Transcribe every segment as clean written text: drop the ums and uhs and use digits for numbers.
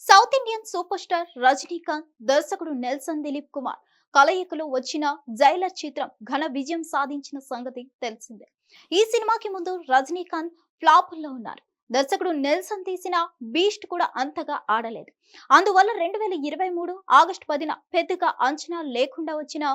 South Indian super star Rajinikanth, దర్శకుడు Nelson Dilip Kumar కలయికలో వచ్చిన జైలర్ చిత్రం ఘన విజయం సాధించిన సంగతి తెలిసిందే. ఈ సినిమాకి ముందు రజనీకాంత్ ఫ్లాపుల్లో ఉన్నారు. దర్శకుడు నెల్సన్ తీసిన బీస్ట్ కూడా అంతగా ఆడలేదు. అందువల్ల 2023 ఆగస్టు 10న పెద్దగా అంచనా లేకుండా వచ్చిన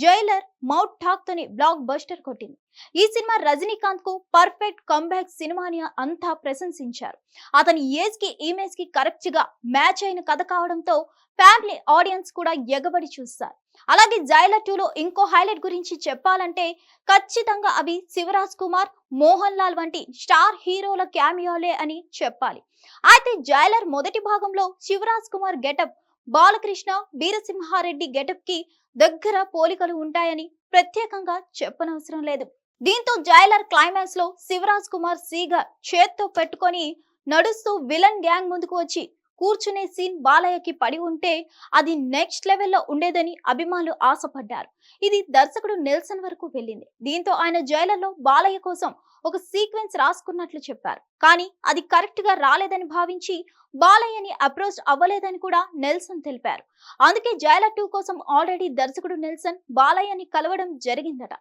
జైలర్ మౌత్ టాక్ తోని బ్లాక్ బస్టర్ కొట్టింది. ఈ సినిమా రజనీకాంత్ కు పర్ఫెక్ట్ కంబ్యాక్ సినిమా అని అంతా ప్రశంసించారు. అతని ఏజ్ కి ఇమేజ్ కి కరెక్ట్ గా మ్యాచ్ అయిన కథ కావడంతో ఫ్యామిలీ ఆడియన్స్ కూడా ఎగబడి చూస్తారు. అలాగే జైలర్ 2లో ఇంకో హైలైట్ గురించి చెప్పాలంటే ఖచ్చితంగా అవి శివరాజ్ కుమార్, మోహన్ లాల్ వంటి స్టార్ హీరోల క్యామియోలే అని చెప్పాలి. అయితే జైలర్ మొదటి భాగంలో శివరాజ్ కుమార్ గెటప్ బాలకృష్ణ, వీరసింహారెడ్డి గెటప్ కి దగ్గర పోలికలు ఉంటాయని ప్రత్యేకంగా చెప్పనవసరం లేదు. దీంతో జైలర్ క్లైమాక్స్ లో శివరాజ్ కుమార్ సీగా చేత్తో పెట్టుకొని నడుస్తూ విలన్ గ్యాంగ్ ముందుకు వచ్చి కూర్చునే సీన్ బాలయ్యకి పడి ఉంటే అది నెక్స్ట్ లెవెల్లో ఉండేదని అభిమానులు ఆశపడ్డారు. ఇది దర్శకుడు నెల్సన్ వరకు వెళ్ళింది. దీంతో ఆయన జైలర్ లో బాలయ్య కోసం ఒక సీక్వెన్స్ రాసుకున్నట్లు చెప్పారు. కానీ అది కరెక్ట్ గా రాలేదని భావించి బాలయ్యని అప్రోచ్ అవ్వలేదని కూడా నెల్సన్ తెలిపారు. అందుకే జైలర్ 2 కోసం ఆల్రెడీ దర్శకుడు నెల్సన్ బాలయ్యని కలవడం జరిగిందట.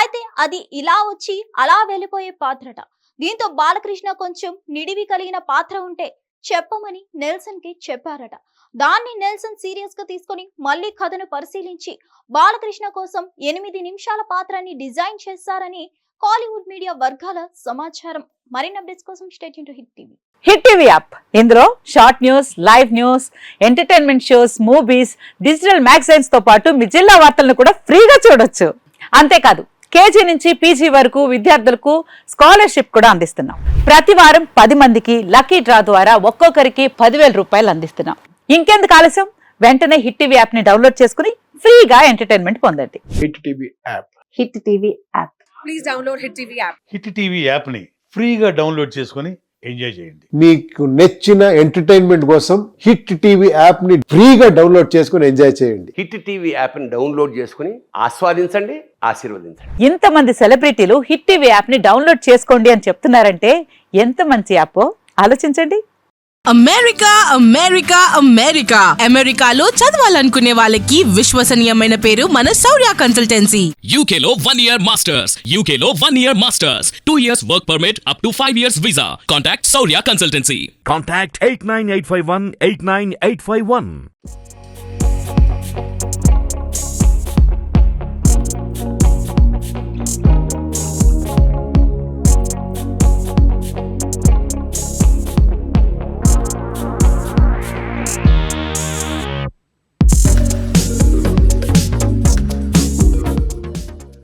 అయితే అది ఇలా వచ్చి అలా వెళ్ళిపోయే పాత్రట. దీంతో బాలకృష్ణ కొంచెం నిడివి కలిగిన పాత్ర ఉంటే చెప్పమని నెల్సన్ కి చెప్పారట. దాన్ని నెల్సన్ సీరియస్ గా తీసుకొని మళ్ళీ కథను పరిశీలించి బాలకృష్ణ కోసం 8 నిమిషాల పాత్రని డిజైన్ చేశారని కాలీవుడ్ మీడియా వర్గాల సమాచారం. మరిన్ని అప్డేట్స్ కోసం stay tune to hit TV. Hit TV app ఇందులో short news, live news, entertainment shows, movies, digital magazines తో పాటు మీ జిల్లా వార్తలను కూడా ఫ్రీగా చూడొచ్చు. అంతేకాదు కేజీ నుంచి పీజీ వరకు విద్యార్థులకు స్కాలర్షిప్ కూడా అందిస్తున్నాం. ప్రతి వారం 10 మందికి లక్కీ డ్రా ద్వారా ఒక్కొక్కరికి 10,000 రూపాయలు అందిస్తున్నాం. ఇంకెందుకు ఆలస్యం, వెంటనే హిట్ టీవీ యాప్ ని డౌన్లోడ్ చేసుకుని ఫ్రీగా ఎంటర్టైన్మెంట్ పొందండి. Hit TV app. Hit TV app. Please download hit TV app. Hit TV app ని ఫ్రీగా డౌన్లోడ్ చేసుకొని ఎంజాయ్ చేయండి. మీకు నచ్చిన ఎంటర్టైన్మెంట్ కోసం హిట్ టీవీ యాప్ ని ఫ్రీగా డౌన్లోడ్ చేసుకొని ఎంజాయ్ చేయండి. హిట్ టీవీ యాప్ ని డౌన్లోడ్ చేసుకుని ఆస్వాదించండి, ఆశీర్వదించండి. ఇంతమంది సెలబ్రిటీలు హిట్ టీవీ యాప్ ని డౌన్లోడ్ చేసుకోండి అని చెప్తున్నారంటే ఎంత మంచి యాప్ ఆలోచించండి. అమెరికా అమెరికా అమెరికా అమెరికాలో చదవాలనుకునే వాళ్ళకి విశ్వసనీయమైన పేరు మన శౌర్య కన్సల్టెన్సీ. UK లో 1 year masters. UK లో 1 year masters. 2 years work permit up to 5 years visa. Contact Saurya Consultancy. Contact 89851 89851.